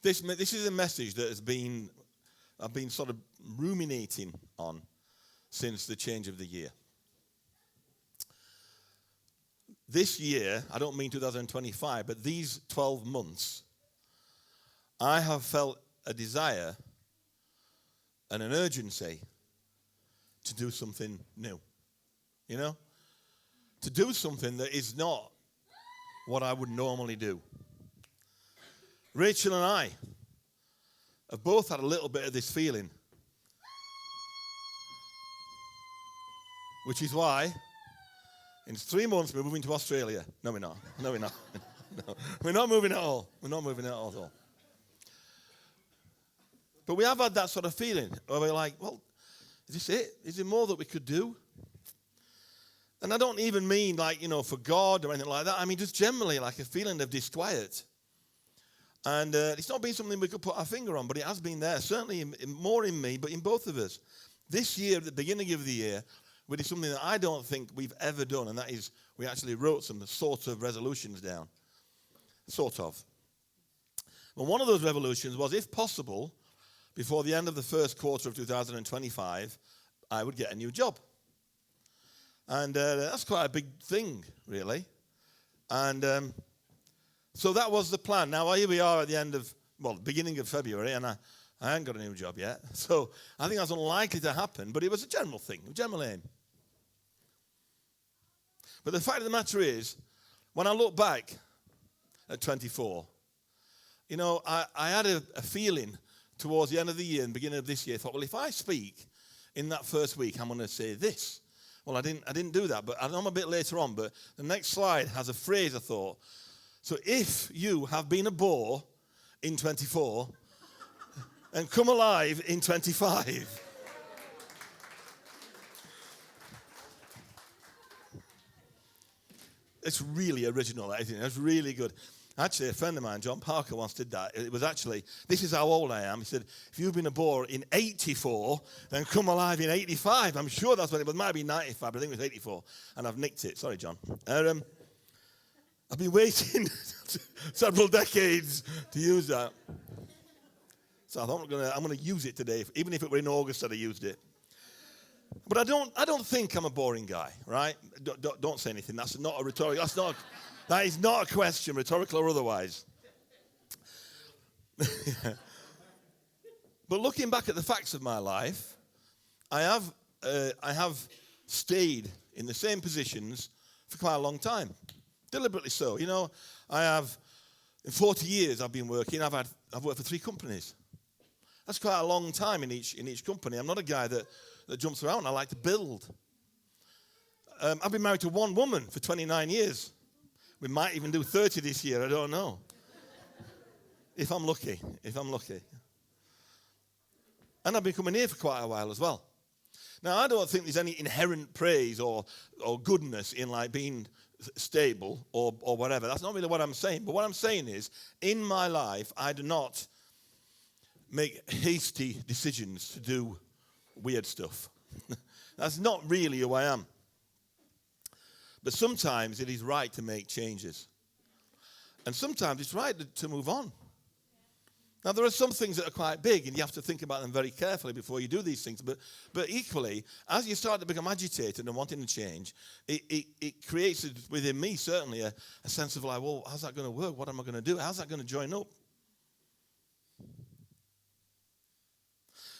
This is a message that I've been sort of ruminating on since the change of the year. This year, I don't mean 2025, but these 12 months, I have felt a desire and an urgency to do something new. You know? To do something that is not what I would normally do. Rachel and I have both had a little bit of this feeling. Which is why in 3 months we're moving to Australia. No, we're not. No, we're not. No, we're not moving at all. We're not moving at all. But we have had that sort of feeling where we're like, well, is this it? Is there more that we could do? And I don't even mean like, for God or anything like that. I mean just generally like a feeling of disquiet. And it's not been something we could put our finger on, but it has been there. Certainly more in me, but in both of us. This year, at the beginning of the year, we did something that I don't think we've ever done, and that is we actually wrote some sort of resolutions down. Sort of. Well, one of those resolutions was, if possible, before the end of the first quarter of 2025, I would get a new job. And that's quite a big thing, really. And so that was the plan. Now, here we are at the beginning of February, and I haven't got a new job yet. So I think that's unlikely to happen, but it was a general thing, a general aim. But the fact of the matter is, when I look back at 24, I had a feeling towards the end of the year and beginning of this year. I thought, well, if I speak in that first week, I'm going to say this. Well, I didn't do that, but I'm a bit later on. But the next slide has a phrase I thought. So if you have been a bore in 24 and come alive in 25. It's really original, I think. It's really good. Actually, a friend of mine, John Parker, once did that. It was actually, this is how old I am. He said, if you've been a bore in 84, then come alive in 85. I'm sure that's what it was. It might be 95, but I think it was 84. And I've nicked it. Sorry, John. I've been waiting several decades to use that. So I thought I'm going to use it today, even if it were in August that I used it. But I don't think I'm a boring guy, right? Don't say anything. That's not a rhetorical. That is not a question, rhetorical or otherwise. But looking back at the facts of my life, I have stayed in the same positions for quite a long time, deliberately so. I have in 40 years I've been working. I've worked for 3 companies. That's quite a long time in each company. I'm not a guy that jumps around. I like to build. I've been married to one woman for 29 years. We might even do 30 this year. I don't know. If I'm lucky. And I've been coming here for quite a while as well. Now, I don't think there's any inherent praise or goodness in like being stable or whatever. That's not really what I'm saying. But what I'm saying is, in my life, I do not make hasty decisions to do weird stuff. That's not really who I am. But sometimes it is right to make changes. And sometimes it's right to move on. Now, there are some things that are quite big, and you have to think about them very carefully before you do these things. But equally, as you start to become agitated and wanting to change, it creates within me, certainly, a sense of like, well, how's that going to work? What am I going to do? How's that going to join up?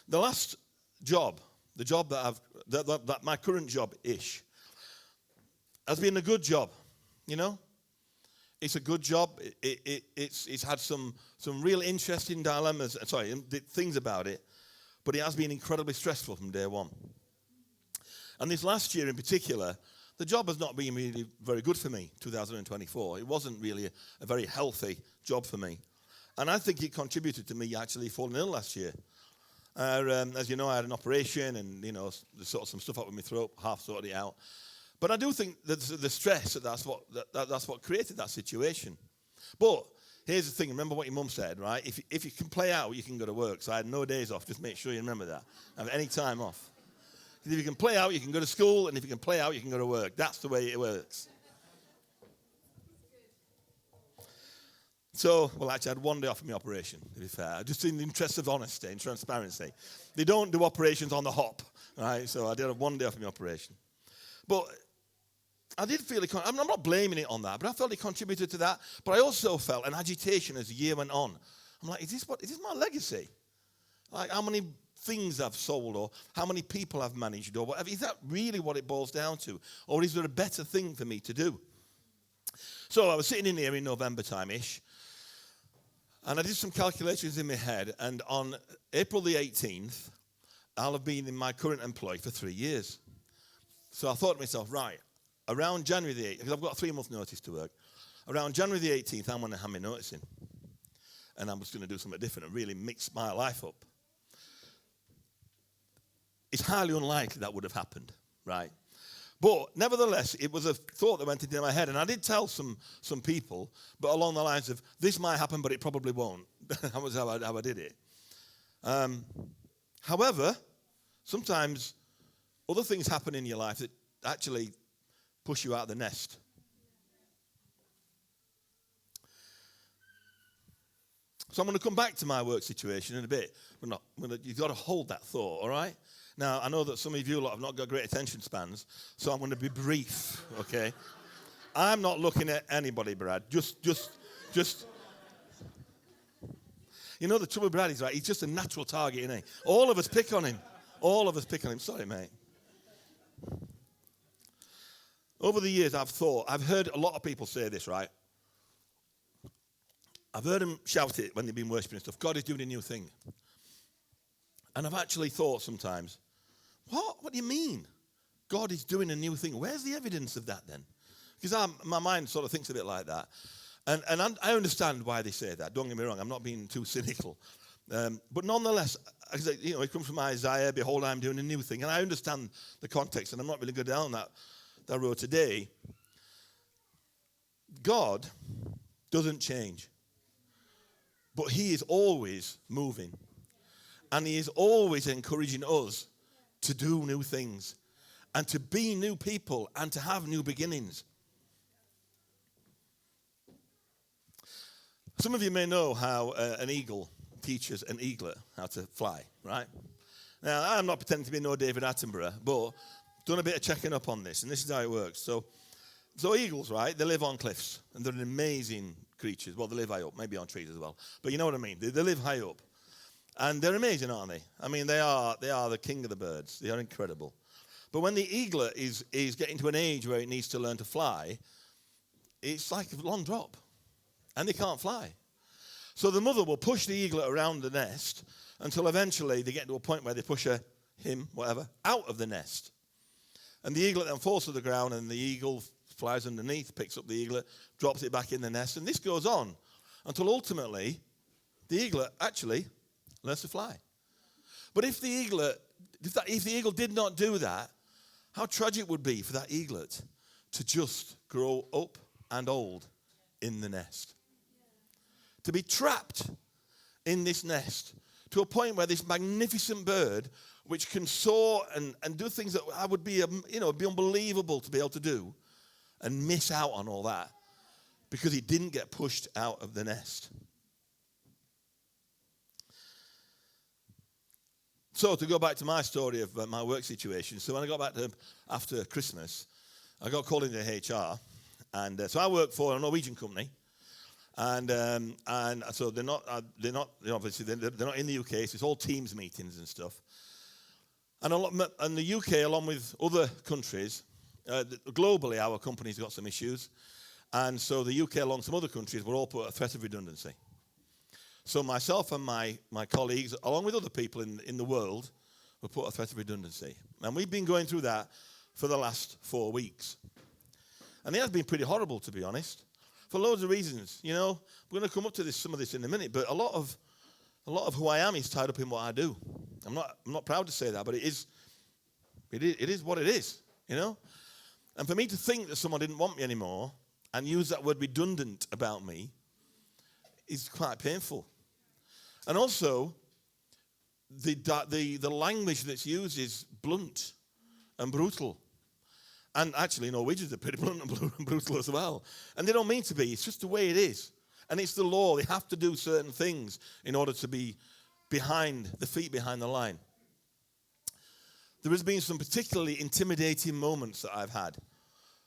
The last job, the job that my current job-ish, has been a good job, It's a good job. It's had some real interesting things about it, but it has been incredibly stressful from day one. And this last year in particular, the job has not been really very good for me, 2024. It wasn't really a very healthy job for me. And I think it contributed to me actually falling ill last year. As you know, I had an operation and, sort of some stuff up with my throat, half sorted it out. But I do think that the stress, that's what created that situation. But here's the thing. Remember what your mum said, right? If you can play out, you can go to work. So I had no days off. Just make sure you remember that. Have any time off. Because if you can play out, you can go to school. And if you can play out, you can go to work. That's the way it works. So, well, actually, I had 1 day off of my operation, to be fair, just in the interest of honesty and transparency. They don't do operations on the hop, right? So I did have 1 day off of my operation. But I did feel I'm not blaming it on that, but I felt it contributed to that. But I also felt an agitation as the year went on. I'm like, is this my legacy? Like, how many things I've sold, or how many people I've managed, or whatever. Is that really what it boils down to? Or is there a better thing for me to do? So I was sitting in here in November time-ish, and I did some calculations in my head, and on April the 18th, I'll have been in my current employ for 3 years. So I thought to myself, right, around January the 8th, because I've got a 3-month notice to work, around January the 18th, I'm going to hand my notice in. And I'm just going to do something different and really mix my life up. It's highly unlikely that would have happened, right? But nevertheless, it was a thought that went into my head. And I did tell some people, but along the lines of, this might happen, but it probably won't. That was how I did it. However, sometimes other things happen in your life that actually push you out of the nest. So I'm going to come back to my work situation in a bit. But you've got to hold that thought, all right? Now, I know that some of you lot have not got great attention spans, so I'm going to be brief, okay? I'm not looking at anybody, Brad. Just. You know, the trouble with Brad is, right, he's just a natural target, isn't he? All of us pick on him. Sorry, mate. Over the years, I've heard a lot of people say this, right? I've heard them shout it when they've been worshiping and stuff. God is doing a new thing. And I've actually thought sometimes, what do you mean? God is doing a new thing. Where's the evidence of that then? Because my mind sort of thinks a bit like that. And I understand why they say that. Don't get me wrong. I'm not being too cynical. But nonetheless, it comes from Isaiah, behold, I'm doing a new thing. And I understand the context, and I'm not really going down that road today. God doesn't change. But he is always moving. And he is always encouraging us to do new things and to be new people and to have new beginnings. Some of you may know how an eagle teaches an eaglet how to fly, right? Now, I'm not pretending to be no David Attenborough, but done a bit of checking up on this, and this is how it works. So eagles, right, they live on cliffs, and they're an amazing creatures. Well, they live high up, maybe on trees as well. But you know what I mean. They live high up. And they're amazing, aren't they? I mean, they are the king of the birds. They are incredible. But when the eaglet is getting to an age where it needs to learn to fly, it's like a long drop. And they can't fly. So the mother will push the eaglet around the nest until eventually they get to a point where they push him, whatever, out of the nest. And the eaglet then falls to the ground, and the eagle flies underneath, picks up the eaglet, drops it back in the nest, and this goes on until ultimately the eaglet actually learns to fly. But if the eagle did not do that, how tragic it would be for that eaglet to just grow up and old in the nest. To be trapped in this nest to a point where this magnificent bird, which can soar and do things that I would be, be unbelievable to be able to do, and miss out on all that because he didn't get pushed out of the nest. So to go back to my story of my work situation, so when I got back after Christmas, I got called into HR, and so I work for a Norwegian company, and so they're not obviously they're not in the UK, so it's all Teams meetings and stuff, and the UK along with other countries. Globally, our company's got some issues, and so the UK, along some other countries, were all put at threat of redundancy. So myself and my colleagues, along with other people in the world, were put at threat of redundancy. And we've been going through that for the last 4 weeks. And it has been pretty horrible, to be honest, for loads of reasons. We're going to come up to some of this in a minute, but a lot of who I am is tied up in what I do. I'm not proud to say that, but it is what it is, And for me to think that someone didn't want me anymore and use that word redundant about me is quite painful. And also, the language that's used is blunt and brutal. And actually, Norwegians are pretty blunt and brutal as well. And they don't mean to be. It's just the way it is. And it's the law. They have to do certain things in order to be behind the line. There has been some particularly intimidating moments that I've had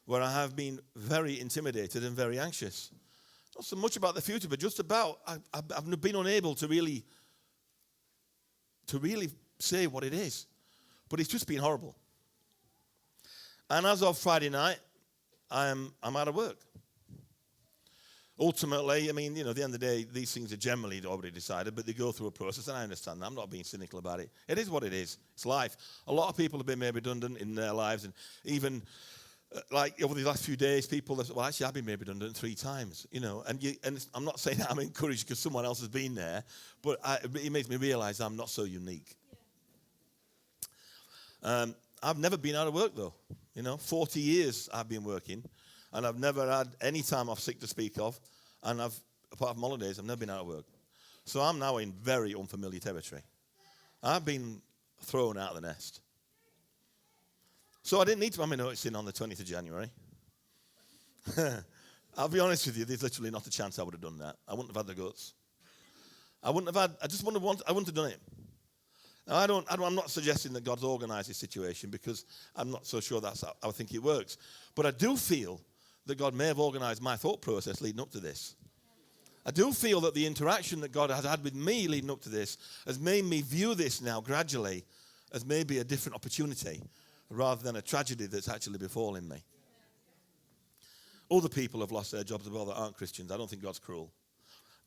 where I have been very intimidated and very anxious. Not so much about the future, but just about I've been unable to really say what it is. But it's just been horrible. And as of Friday night, I'm out of work. Ultimately, I mean, at the end of the day, these things are generally already decided, but they go through a process, and I understand that. I'm not being cynical about it. It is what it is. It's life. A lot of people have been made redundant in their lives, and even like over the last few days, people have said, well, actually, I've been made redundant 3 times, and I'm not saying that I'm encouraged because someone else has been there, but it makes me realize I'm not so unique. I've never been out of work, though. 40 years I've been working. And I've never had any time off sick to speak of. And apart from holidays, I've never been out of work. So I'm now in very unfamiliar territory. I've been thrown out of the nest. So I didn't need to have my notice in on the 20th of January. I'll be honest with you, there's literally not a chance I would have done that. I wouldn't have had the guts. I wouldn't have done it. Now, I'm not suggesting that God's organised this situation because I'm not so sure that's how I think it works. But I do feel that God may have organised my thought process leading up to this. I do feel that the interaction that God has had with me leading up to this has made me view this now gradually as maybe a different opportunity rather than a tragedy that's actually befallen me. Other people have lost their jobs as well that aren't Christians. I don't think God's cruel.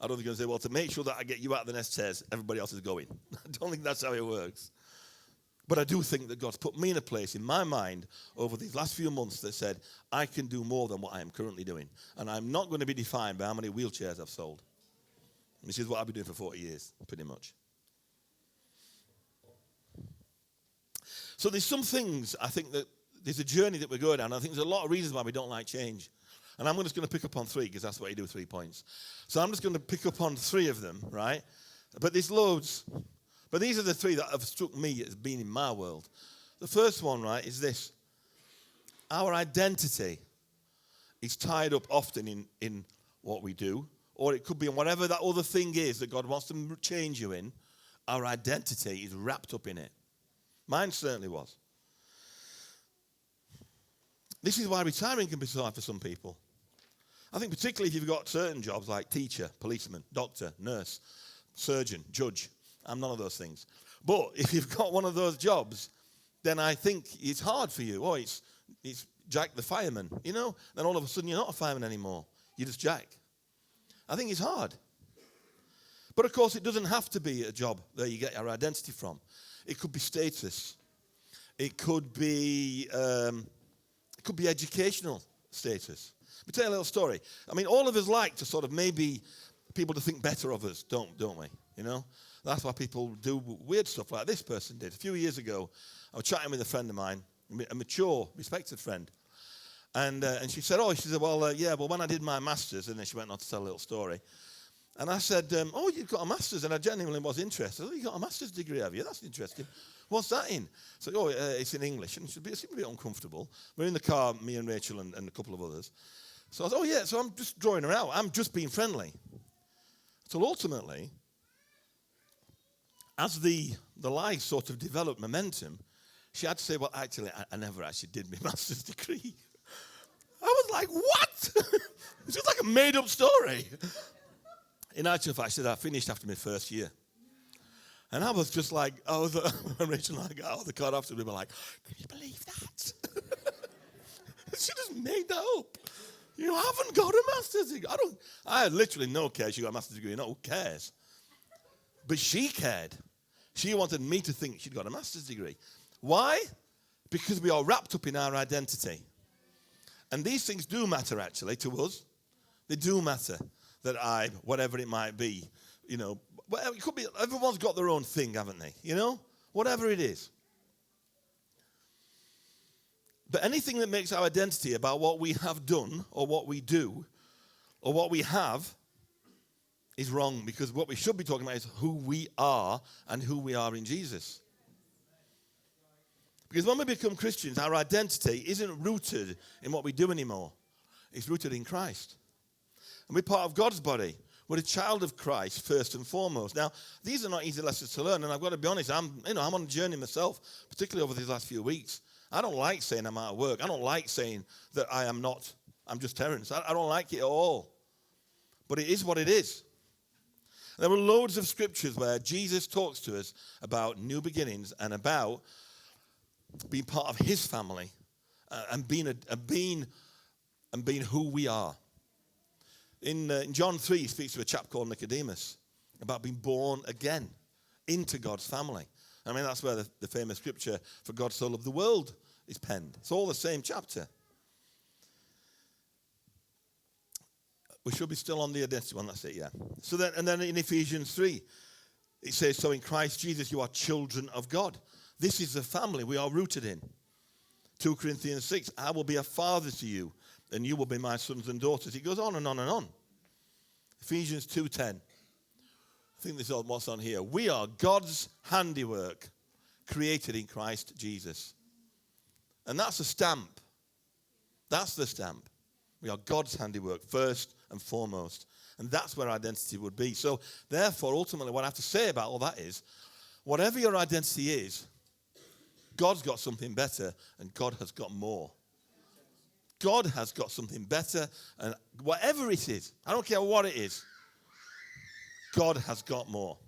I don't think he's going to say, well, to make sure that I get you out of the nest chairs, everybody else is going. I don't think that's how it works. But I do think that God's put me in a place in my mind over these last few months that said, I can do more than what I am currently doing. And I'm not going to be defined by how many wheelchairs I've sold. This is what I've been doing for 40 years, pretty much. So there's some things, I think that there's a journey that we're going down. I think there's a lot of reasons why we don't like change. And I'm just going to pick up on 3 because that's what you do, 3 points. So I'm just going to pick up on 3 of them, right? But there's loads. But these are the 3 that have struck me as being in my world. The first one, right, is this. Our identity is tied up often in what we do, or it could be in whatever that other thing is that God wants to change you in. Our identity is wrapped up in it. Mine certainly was. This is why retiring can be so hard for some people. I think particularly if you've got certain jobs like teacher, policeman, doctor, nurse, surgeon, judge. I'm none of those things. But if you've got one of those jobs, then I think it's hard for you. Oh, it's Jack the fireman, Then all of a sudden you're not a fireman anymore. You're just Jack. I think it's hard. But of course it doesn't have to be a job that you get your identity from. It could be status. It could be educational status. Let me tell you a little story. I mean, all of us like to sort of maybe people to think better of us, don't we? That's why people do weird stuff like this person did. A few years ago, I was chatting with a friend of mine, a mature, respected friend. And she said, well, when I did my master's, and then she went on to tell a little story. And I said, you've got a master's, and I genuinely was interested. You got a master's degree, have you? That's interesting. What's that in? So, it's in English. And she seemed a bit uncomfortable. We're in the car, me and Rachel and a couple of others. So I said, so I'm just drawing her out. I'm just being friendly. So ultimately, as the lie sort of developed momentum, she had to say, well, actually, I never actually did my master's degree. I was like, what? It's just like a made-up story. In actual fact, she said, I finished after my first year. And I was just like, when Rachel and I got out of the car after, we were like, can you believe that? She just made that up. You haven't got a master's degree. I had literally no care. She got a master's degree. Who cares? But she cared. She wanted me to think she'd got a master's degree. Why? Because we are wrapped up in our identity. And these things do matter, actually, to us. They do matter that whatever it might be, it could be, everyone's got their own thing, haven't they? Whatever it is. But anything that makes our identity about what we have done or what we do or what we have is wrong, because what we should be talking about is who we are and who we are in Jesus. Because when we become Christians, our identity isn't rooted in what we do anymore. It's rooted in Christ. And we're part of God's body. We're a child of Christ first and foremost. Now, these are not easy lessons to learn, and I've got to be honest, I'm on a journey myself, particularly over these last few weeks. I don't like saying I'm out of work. I don't like saying that I'm just Terence. I don't like it at all. But it is what it is. There were loads of scriptures where Jesus talks to us about new beginnings and about being part of his family and being who we are. In John 3, he speaks to a chap called Nicodemus about being born again into God's family. I mean, that's where the famous scripture, for God so loved the world, is penned. It's all the same chapter. We should be still on the identity one, that's it, yeah. So then in Ephesians 3, it says, so in Christ Jesus you are children of God. This is the family we are rooted in. 2 Corinthians 6, I will be a father to you, and you will be my sons and daughters. It goes on and on and on. Ephesians 2:10. I think this is what's on here. We are God's handiwork, created in Christ Jesus. And that's a stamp. That's the stamp. We are God's handiwork, first and foremost. And that's where identity would be. So, therefore, ultimately, what I have to say about all that is, whatever your identity is, God's got something better, and God has got more. God has got something better, and whatever it is, I don't care what it is, God has got more.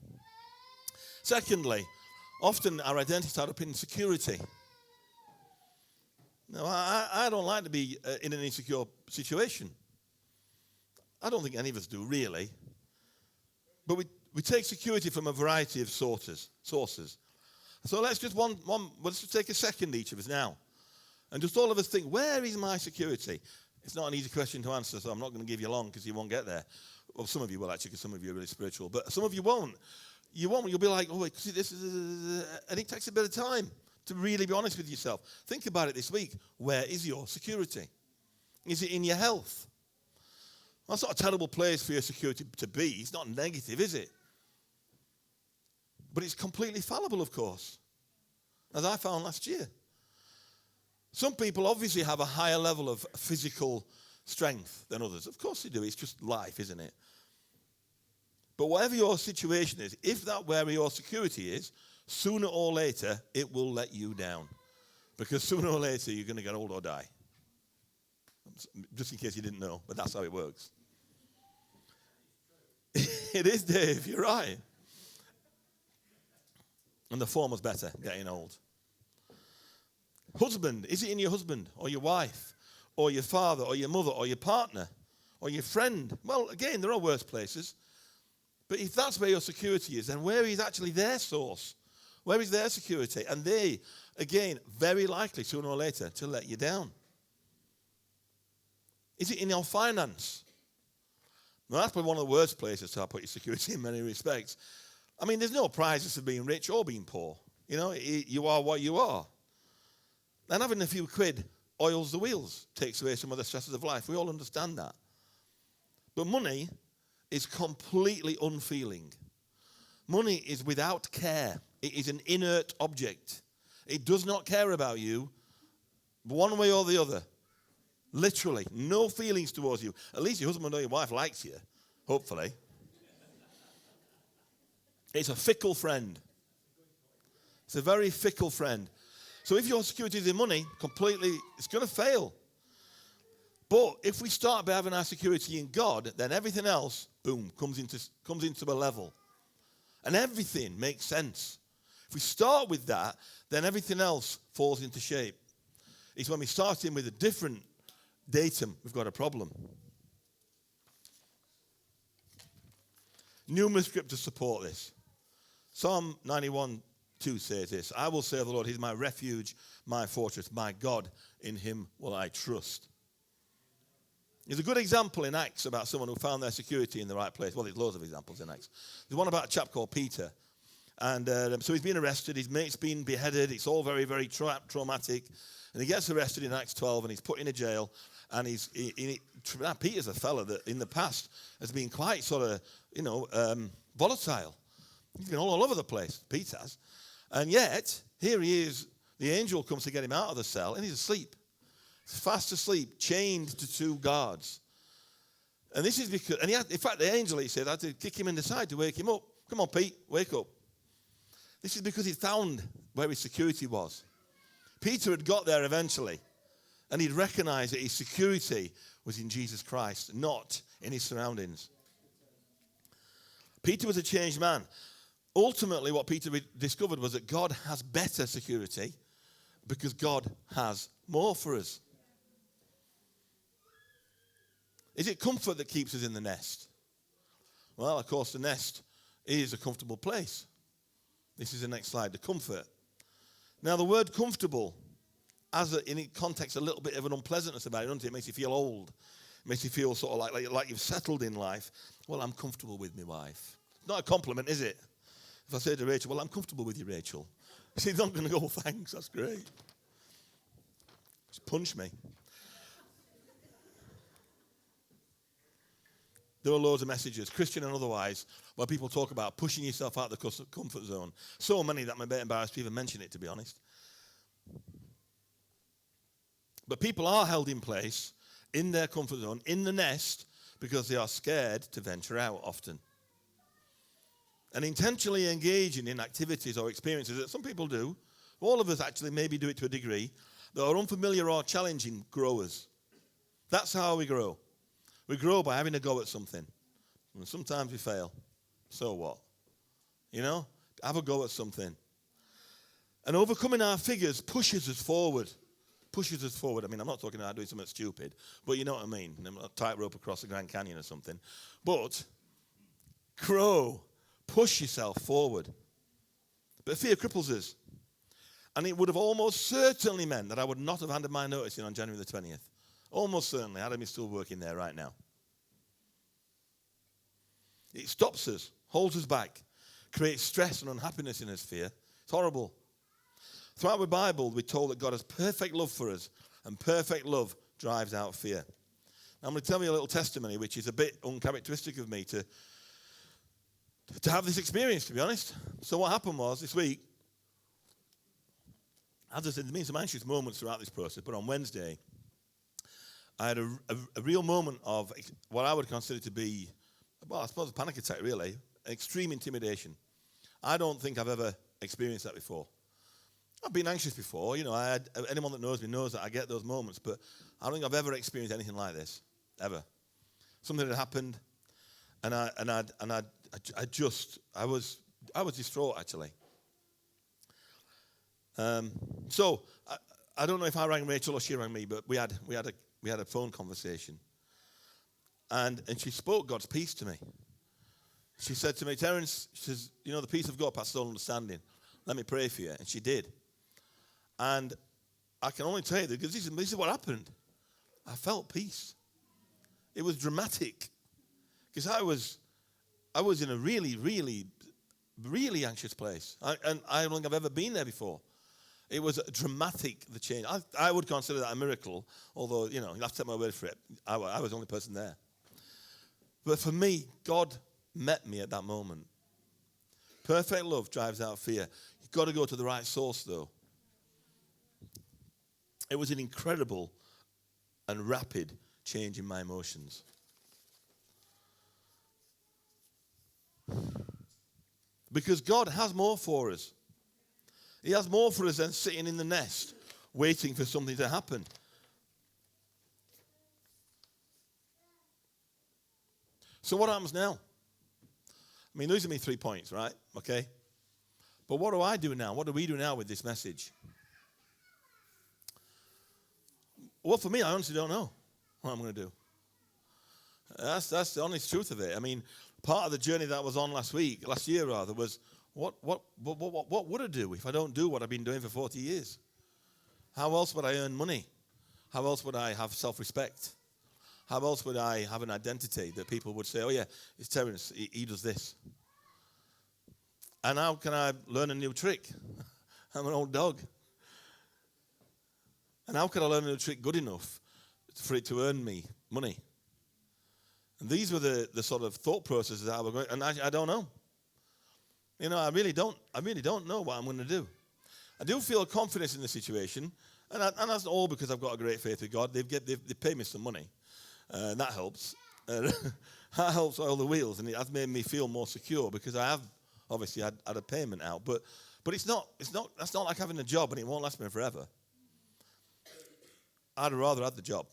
Secondly, often our identity is tied up in security. Now, I don't like to be in an insecure situation. I don't think any of us do, really. But we take security from a variety of sources. So let's just take a second, each of us now. And just all of us think, where is my security? It's not an easy question to answer, so I'm not going to give you long because you won't get there. Well, some of you will, actually, because some of you are really spiritual. But some of you won't. You won't. You'll be like, oh, wait, this is... And it takes a bit of time to really be honest with yourself. Think about it this week. Where is your security? Is it in your health? That's not a terrible place for your security to be. It's not negative, is it? But it's completely fallible, of course, as I found last year. Some people obviously have a higher level of physical strength than others. Of course they do. It's just life, isn't it? But whatever your situation is, if that's where your security is, sooner or later, it will let you down. Because sooner or later, you're going to get old or die. Just in case you didn't know, but that's how it works. It is, Dave, you're right. And the form was better, getting old. Husband, is it in your husband or your wife or your father or your mother or your partner or your friend? Well, again, there are worse places. But if that's where your security is, then where is actually their source? Where is their security? And they, again, very likely, sooner or later, to let you down. Is it in your finance? Well, that's probably one of the worst places to put your security in many respects. I mean, there's no prizes for being rich or being poor. You know, you are what you are. And having a few quid oils the wheels, takes away some of the stresses of life. We all understand that. But money is completely unfeeling. Money is without care. It is an inert object. It does not care about you one way or the other. Literally, no feelings towards you. At least your husband or your wife likes you, hopefully. It's a fickle friend. It's a very fickle friend. So if your security is in money, completely, it's going to fail. But if we start by having our security in God, then everything else, boom, comes into a level. And everything makes sense. If we start with that, then everything else falls into shape. It's when we start in with a different datum, we've got a problem. Numerous scriptures support this. Psalm 91:2 says this, I will say of the Lord, he's my refuge, my fortress, my God, in him will I trust. There's a good example in Acts about someone who found their security in the right place. Well, there's loads of examples in Acts. There's one about a chap called Peter. And so he's been arrested, his mate's been beheaded, it's all very, very traumatic. And he gets arrested in Acts 12 and he's put in a jail. And Peter's a fella that in the past has been quite sort of, volatile. He's been all over the place, Peter has. And yet, here he is, the angel comes to get him out of the cell, and he's asleep. He's fast asleep, chained to two guards. And this is because, and in fact, the angel, he said, I had to kick him in the side to wake him up. Come on, Pete, wake up. This is because he found where his security was. Peter had got there eventually, and he'd recognized that his security was in Jesus Christ, not in his surroundings. Peter was a changed man. Ultimately, what Peter discovered was that God has better security because God has more for us. Is it comfort that keeps us in the nest? Well, of course, the nest is a comfortable place. This is the next slide, the comfort. Now, the word comfortable has, in its context, a little bit of an unpleasantness about it, doesn't it? It makes you feel old. It makes you feel sort of like you've settled in life. Well, I'm comfortable with my wife. It's not a compliment, is it? If I say to Rachel, well, I'm comfortable with you, Rachel. She's not going to go, thanks, that's great. Just punch me. There are loads of messages, Christian and otherwise, where people talk about pushing yourself out of the comfort zone. So many that I'm a bit embarrassed to even mention it, to be honest. But people are held in place in their comfort zone, in the nest, because they are scared to venture out often. And intentionally engaging in activities or experiences that some people do, all of us actually maybe do it to a degree, that are unfamiliar or challenging growers. That's how we grow. We grow by having a go at something. And sometimes we fail. So what? You know? Have a go at something. And overcoming our figures pushes us forward. Pushes us forward. I mean, I'm not talking about doing something stupid, but you know what I mean. A tightrope across the Grand Canyon or something. But grow. Push yourself forward. But fear cripples us. And it would have almost certainly meant that I would not have handed my notice in on January the 20th. Almost certainly. Adam is still working there right now. It stops us, holds us back, creates stress and unhappiness in us, fear. It's horrible. Throughout the Bible, we're told that God has perfect love for us, and perfect love drives out fear. Now, I'm going to tell you a little testimony, which is a bit uncharacteristic of me to have this experience, to be honest. So what happened was, this week, as I said, there's been some anxious moments throughout this process, but on Wednesday, I had a real moment of what I would consider to be, well, I suppose a panic attack, really. Extreme intimidation. I don't think I've ever experienced that before. I've been anxious before. You know, anyone that knows me knows that I get those moments, but I don't think I've ever experienced anything like this, ever. Something had happened, and I was distraught, actually. So I don't know if I rang Rachel or she rang me, but we had a phone conversation, and she spoke God's peace to me. She said to me, Terence, she says, you know, the peace of God passes all understanding. Let me pray for you, and she did. And I can only tell you that because this is what happened. I felt peace. It was dramatic because I was in a really, really, really anxious place, and I don't think I've ever been there before. It was dramatic, the change. I would consider that a miracle, although, you know, you have to take my word for it. I was the only person there. But for me, God met me at that moment. Perfect love drives out fear. You've got to go to the right source, though. It was an incredible and rapid change in my emotions. Because God has more for us. He has more for us than sitting in the nest, waiting for something to happen. So what happens now? I mean, those are my 3 points, right? Okay? But what do I do now? What do we do now with this message? Well, for me, I honestly don't know what I'm going to do. That's the honest truth of it. I mean, part of the journey that I was on last year, was what would I do if I don't do what I've been doing for 40 years? How else would I earn money? How else would I have self-respect? How else would I have an identity that people would say, oh yeah, it's Terence, he does this? And how can I learn a new trick? I'm an old dog. And how can I learn a new trick good enough for it to earn me money? And these were the sort of thought processes that I was going, and I don't know. You know, I really don't know what I'm going to do. I do feel confidence in the situation, and that's all because I've got a great faith with God. They've paid me some money, and that helps. that helps oil the wheels, and it has made me feel more secure because I have obviously had a payment out. But that's not like having a job and it won't last me forever. I'd rather have the job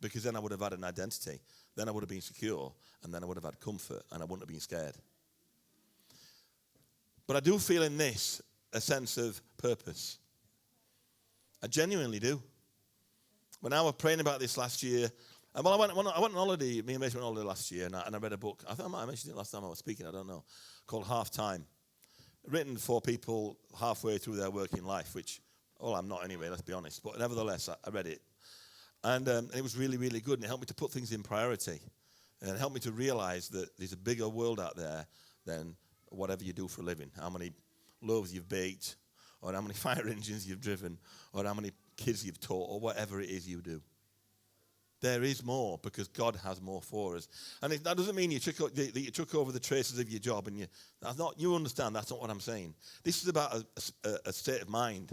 because then I would have had an identity. Then I would have been secure, and then I would have had comfort, and I wouldn't have been scared. But I do feel in this a sense of purpose. I genuinely do. When I was praying about this last year, I went on holiday, me and Mason went on holiday last year, and I read a book. I think I might have mentioned it last time I was speaking, I don't know, called Half Time. Written for people halfway through their working life, which, I'm not anyway, let's be honest. But nevertheless, I read it. And it was really, really good, and it helped me to put things in priority. And it helped me to realize that there's a bigger world out there than whatever you do for a living. How many loaves you've baked, or how many fire engines you've driven, or how many kids you've taught, or whatever it is you do. There is more because God has more for us. And that doesn't mean you took over the traces of your job. And you understand, that's not what I'm saying. This is about a state of mind.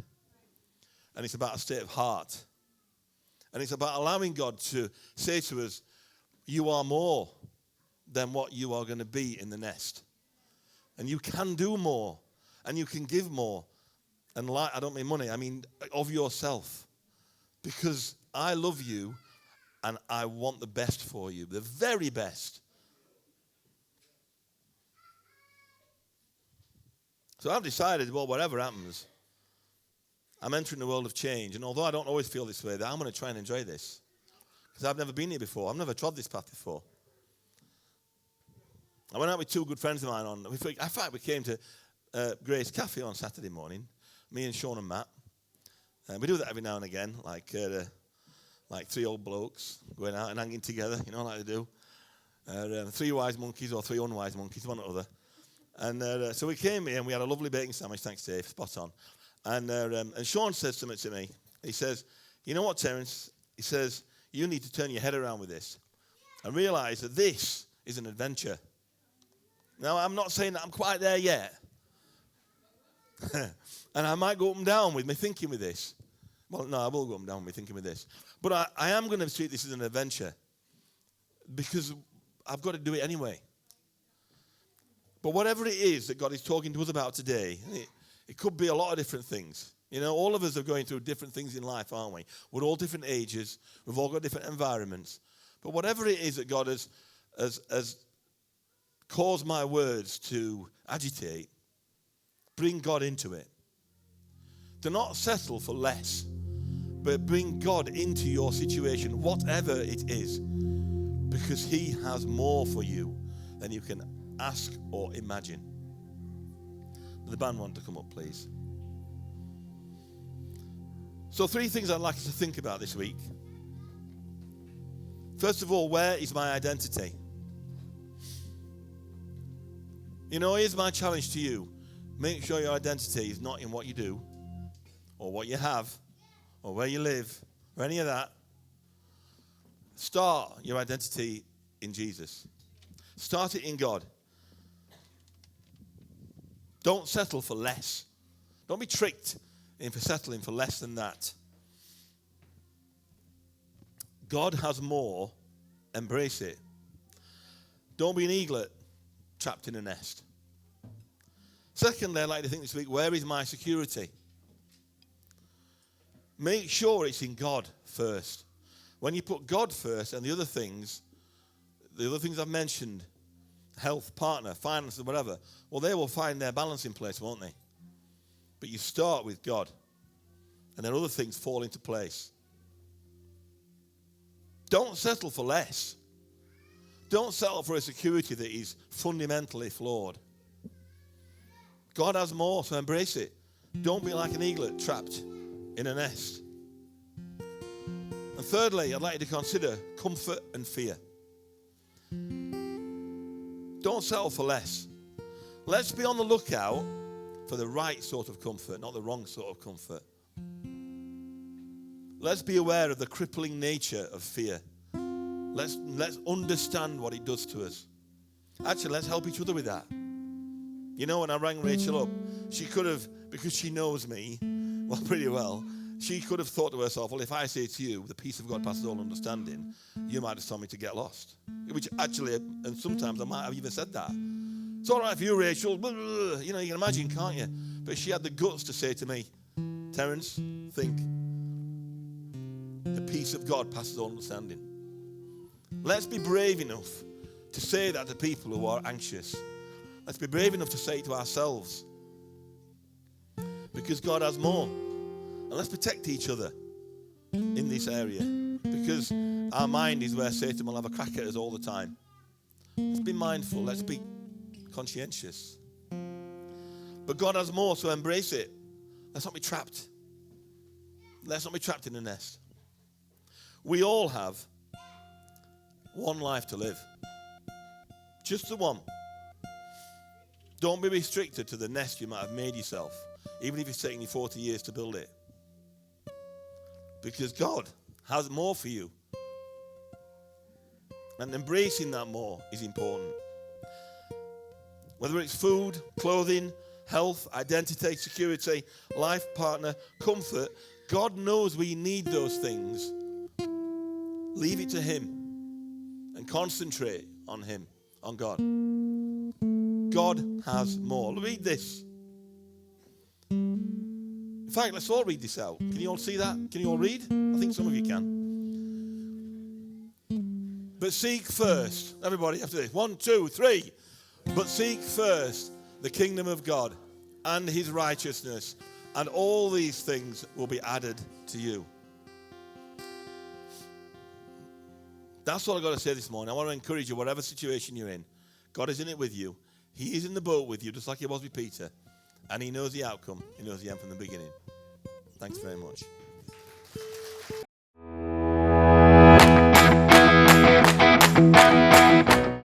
And it's about a state of heart. And it's about allowing God to say to us, you are more than what you are going to be in the nest. And you can do more. And you can give more. And I don't mean money, I mean of yourself. Because I love you. And I want the best for you, the very best. So I've decided, whatever happens, I'm entering the world of change. And although I don't always feel this way, that I'm going to try and enjoy this. Because I've never been here before. I've never trod this path before. I went out with two good friends of mine in fact, we came to Grace Cafe on Saturday morning, me and Sean and Matt. We do that every now and again, like three old blokes going out and hanging together, like they do. Three wise monkeys or three unwise monkeys, one or other. And so we came here and we had a lovely bacon sandwich, thanks Dave, spot on. And Sean said something to me. He says, you know what, Terence? He says, you need to turn your head around with this and realize that this is an adventure. Now, I'm not saying that I'm quite there yet. And I might go up and down with me thinking with this. Well, no, I will go up and down with me thinking with this. But I am going to treat this as an adventure because I've got to do it anyway. But whatever it is that God is talking to us about today, it could be a lot of different things. All of us are going through different things in life, aren't we? We're all different ages. We've all got different environments. But whatever it is that God has caused my words to agitate, bring God into it. Do not settle for less. But bring God into your situation, whatever it is, because he has more for you than you can ask or imagine. The band want to come up, please. So 3 things I'd like you to think about this week. First of all, where is my identity? Here's my challenge to you. Make sure your identity is not in what you do or what you have, or where you live, or any of that. Start your identity in Jesus. Start it in God. Don't settle for less. Don't be tricked into settling for less than that. God has more. Embrace it. Don't be an eaglet trapped in a nest. Secondly, I'd like to think this week, where is my security? Make sure it's in God first. When you put God first and the other things I've mentioned, health, partner, finances, whatever, they will find their balance in place, won't they? But you start with God, and then other things fall into place. Don't settle for less. Don't settle for a security that is fundamentally flawed. God has more, so embrace it. Don't be like an eaglet trapped in a nest. And thirdly, I'd like you to consider comfort and fear. Don't settle for less. Let's be on the lookout for the right sort of comfort, not the wrong sort of comfort. Let's be aware of the crippling nature of fear. Let's understand what it does to us. Actually, let's help each other with that. When I rang Rachel up, she could have, because she knows me, pretty well, She could have thought to herself, well, if I say to you, the peace of God passes all understanding, you might have told me to get lost. Which actually, and sometimes I might have even said that. It's all right for you, Rachel. You know, you can imagine, can't you? But she had the guts to say to me, Terence, think. The peace of God passes all understanding. Let's be brave enough to say that to people who are anxious. Let's be brave enough to say it to ourselves. Because God has more. And let's protect each other in this area. Because our mind is where Satan will have a crack at us all the time. Let's be mindful. Let's be conscientious. But God has more, so embrace it. Let's not be trapped. Let's not be trapped in a nest. We all have one life to live. Just the one. Don't be restricted to the nest you might have made yourself, even if it's taken you 40 years to build it. Because God has more for you. And embracing that more is important. Whether it's food, clothing, health, identity, security, life partner, comfort, God knows we need those things. Leave it to Him and concentrate on Him, on God. God has more. Read this. In fact, let's all read this out. Can you all see that? Can you all read? I think some of you can. But seek first. Everybody after this. 1, 2, 3. But seek first the kingdom of God and His righteousness, and all these things will be added to you. That's what I've got to say this morning. I want to encourage you, whatever situation you're in, God is in it with you. He is in the boat with you, just like He was with Peter. And He knows the outcome. He knows the end from the beginning. Thanks very much.